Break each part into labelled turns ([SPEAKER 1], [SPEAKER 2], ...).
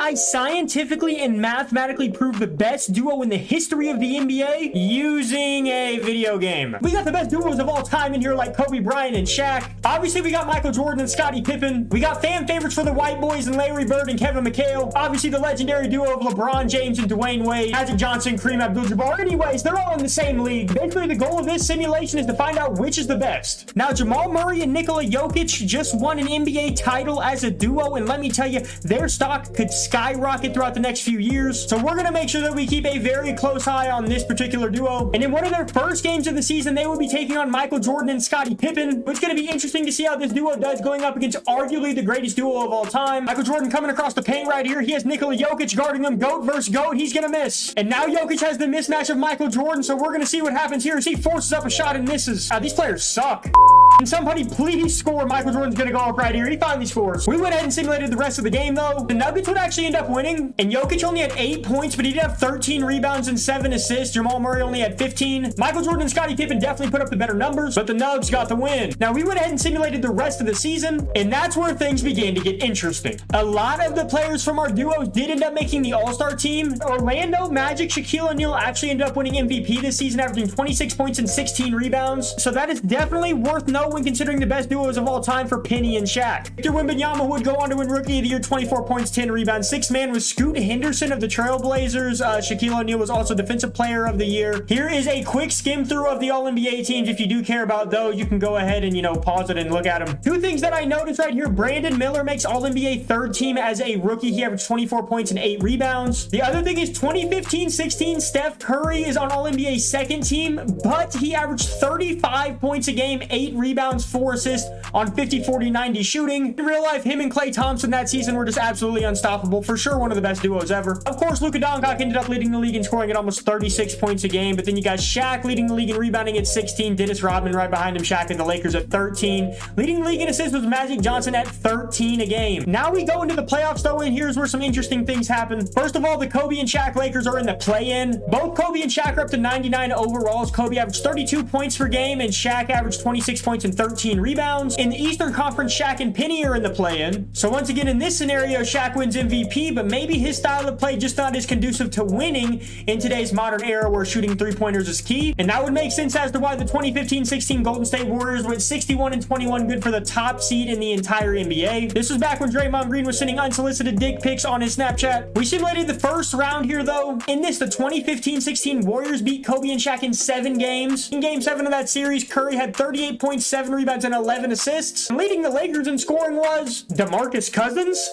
[SPEAKER 1] I scientifically and mathematically prove the best duo in the history of the NBA using a video game. We got the best duos of all time in here, like Kobe Bryant and Shaq. Obviously, we got Michael Jordan and Scottie Pippen. We got fan favorites for the white boys and Larry Bird and Kevin McHale. Obviously, the legendary duo of LeBron James and Dwayne Wade, Magic Johnson, Kareem Abdul-Jabbar. Anyways, they're all in the same league. Basically, the goal of this simulation is to find out which is the best. Now, Jamal Murray and Nikola Jokic just won an NBA title as a duo, and let me tell you, their stock could skyrocket throughout the next few years. So we're going to make sure that we keep a very close eye on this particular duo. And in one of their first games of the season, they will be taking on Michael Jordan and Scottie Pippen. It's going to be interesting to see how this duo does going up against arguably the greatest duo of all time. Michael Jordan coming across the paint right here. He has Nikola Jokic guarding him. GOAT versus GOAT. He's going to miss. And now Jokic has the mismatch of Michael Jordan. So we're going to see what happens here as he forces up a shot and misses. These players suck. Can somebody please score? Michael Jordan's going to go up right here. He finally scores. We went ahead and simulated the rest of the game, though. The Nuggets would actually end up winning. And Jokic only had 8 points, but he did have 13 rebounds and 7 assists. Jamal Murray only had 15. Michael Jordan and Scottie Pippen definitely put up the better numbers, but the Nugs got the win. Now, we went ahead and simulated the rest of the season, and that's where things began to get interesting. A lot of the players from our duos did end up making the All-Star team. Orlando Magic Shaquille O'Neal actually ended up winning MVP this season, averaging 26 points and 16 rebounds. So that is definitely worth note when considering the best duos of all time for Penny and Shaq. Victor Wembanyama would go on to win Rookie of the Year, 24 points, 10 rebounds. Sixth man was Scoot Henderson of the Trailblazers. Shaquille O'Neal was also Defensive Player of the Year. Here is a quick skim through of the All-NBA teams. If you do care about those, you can go ahead and, pause it and look at them. Two things that I noticed right here. Brandon Miller makes All-NBA third team as a rookie. He averaged 24 points and 8 rebounds. The other thing is 2015-16, Steph Curry is on All-NBA second team, but he averaged 35 points a game, 8 rebounds, 4 assists on 50, 40, 90 shooting. In real life, him and Klay Thompson that season were just absolutely unstoppable. For sure, one of the best duos ever. Of course, Luka Doncic ended up leading the league in scoring at almost 36 points a game, but then you got Shaq leading the league in rebounding at 16, Dennis Rodman right behind him, Shaq and the Lakers at 13. Leading the league in assists was Magic Johnson at 13 a game. Now we go into the playoffs, though, and here's where some interesting things happen. First of all, the Kobe and Shaq Lakers are in the play-in. Both Kobe and Shaq are up to 99 overalls. Kobe averaged 32 points per game, and Shaq averaged 26 points and 13 rebounds. In the Eastern Conference, Shaq and Penny are in the play-in. So once again, in this scenario, Shaq wins MVP, but maybe his style of play just not as conducive to winning in today's modern era where shooting three-pointers is key. And that would make sense as to why the 2015-16 Golden State Warriors went 61-21, good for the top seed in the entire NBA. This was back when Draymond Green was sending unsolicited dick pics on his Snapchat. We simulated the first round here, though. In this, the 2015-16 Warriors beat Kobe and Shaq in 7 games. In Game 7 of that series, Curry had 38 points, 7 rebounds, and 11 assists. And leading the Lakers in scoring was DeMarcus Cousins.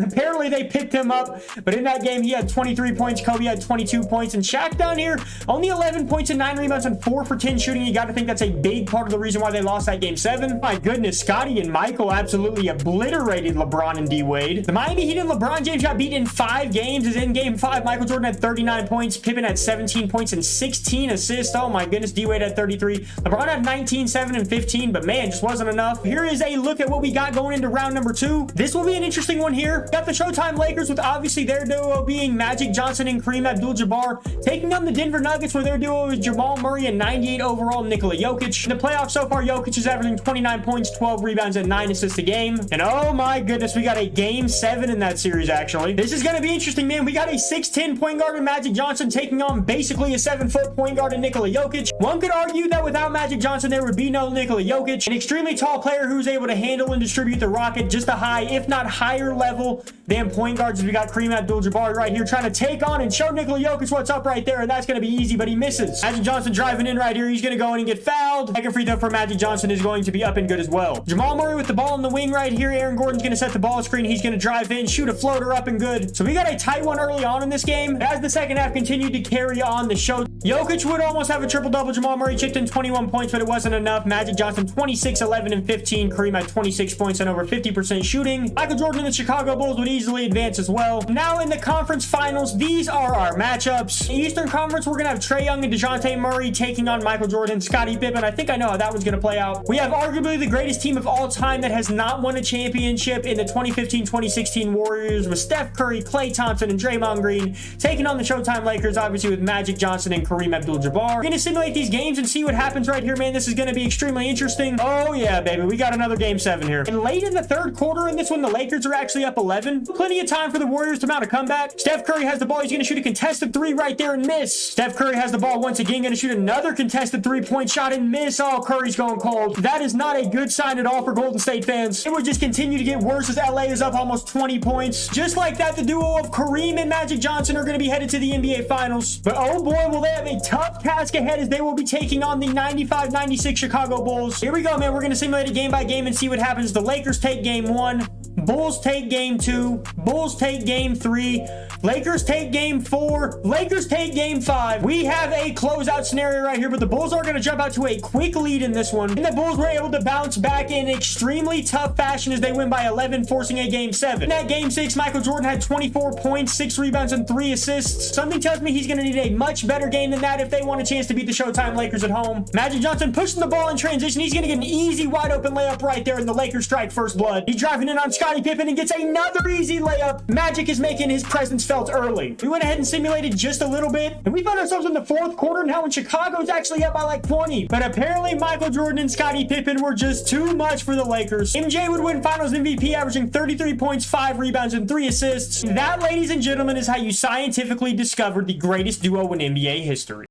[SPEAKER 1] Apparently, they picked him up, but in that game, he had 23 points. Kobe had 22 points, and Shaq down here, only 11 points and 9 rebounds and 4 for 10 shooting. You got to think that's a big part of the reason why they lost that Game 7. My goodness, Scottie and Michael absolutely obliterated LeBron and D-Wade. The Miami Heat and LeBron James got beat in 5 games, as in Game 5, Michael Jordan had 39 points, Pippen had 17 points and 16 assists. Oh my goodness, D-Wade had 33. LeBron had 19, 7, and 15, but man, just wasn't enough. Here is a look at what we got going into round number 2. This will be an interesting one here. Got the Showtime Lakers with obviously their duo being Magic Johnson and Kareem Abdul-Jabbar, taking on the Denver Nuggets where their duo is Jamal Murray and 98 overall Nikola Jokic. In the playoffs so far, Jokic is averaging 29 points, 12 rebounds, and 9 assists a game. And oh my goodness, we got a Game 7 in that series, actually. This is going to be interesting, man. We got a 6'10 point guard in Magic Johnson taking on basically a 7-foot point guard in Nikola Jokic. One could argue that without Magic Johnson, there would be no Nikola Jokic, an extremely tall player who's able to handle and distribute the rocket just a high, if not higher level than point guards. We got Kareem Abdul-Jabbar right here trying to take on and show Nikola Jokic what's up right there, and that's going to be easy, but he misses. Magic Johnson driving in right here. He's going to go in and get fouled. Second free throw for Magic Johnson is going to be up and good as well. Jamal Murray with the ball in the wing right here. Aaron Gordon's going to set the ball screen. He's going to drive in, shoot a floater up and good. So we got a tight one early on in this game. As the second half continued to carry on, the show, Jokic would almost have a triple-double. Jamal Murray chipped in 21 points, but it wasn't enough. Magic Johnson 26, 11, and 15. Kareem had 26 points and over 50% shooting. Michael Jordan and the Chicago Bulls would easily advance as well. Now in the conference finals, these are our matchups. Eastern Conference, we're going to have Trae Young and DeJounte Murray taking on Michael Jordan, Scottie Pippen. I think I know how that one's going to play out. We have arguably the greatest team of all time that has not won a championship in the 2015-2016 Warriors with Steph Curry, Klay Thompson, and Draymond Green taking on the Showtime Lakers, obviously with Magic Johnson and Kareem Abdul-Jabbar. We're going to simulate these games and see what happens right here, man. This is going to be extremely interesting. Oh, yeah, baby. We got another Game 7 here. And late in the third quarter in this one, the Lakers are actually up 11. 11. Plenty of time for the Warriors to mount a comeback. Steph Curry has the ball. He's going to shoot a contested three right there and miss. Steph Curry has the ball once again. Going to shoot another contested three-point shot and miss. Oh, Curry's going cold. That is not a good sign at all for Golden State fans. It would just continue to get worse as LA is up almost 20 points. Just like that, the duo of Kareem and Magic Johnson are going to be headed to the NBA Finals. But oh boy, will they have a tough task ahead as they will be taking on the 95-96 Chicago Bulls. Here we go, man. We're going to simulate it game by game and see what happens. The Lakers take game 1. Bulls take game 2. Bulls take game 3. Lakers take game 4. Lakers take game 5. We have a closeout scenario right here, but the Bulls are going to jump out to a quick lead in this one. And the Bulls were able to bounce back in extremely tough fashion as they win by 11, forcing a game 7. In that game 6, Michael Jordan had 24 points, 6 rebounds, and 3 assists. Something tells me he's going to need a much better game than that if they want a chance to beat the Showtime Lakers at home. Magic Johnson pushing the ball in transition. He's going to get an easy wide open layup right there, and the Lakers strike first blood. He's driving in on Scottie Pippen and gets another easy layup. Magic is making his presence felt early. We went ahead and simulated just a little bit, and we found ourselves in the fourth quarter now, and Chicago's actually up by like 20. But apparently Michael Jordan and Scottie Pippen were just too much for the Lakers. MJ would win Finals MVP, averaging 33 points, 5 rebounds, and 3 assists. That, ladies and gentlemen, is how you scientifically discovered the greatest duo in NBA history.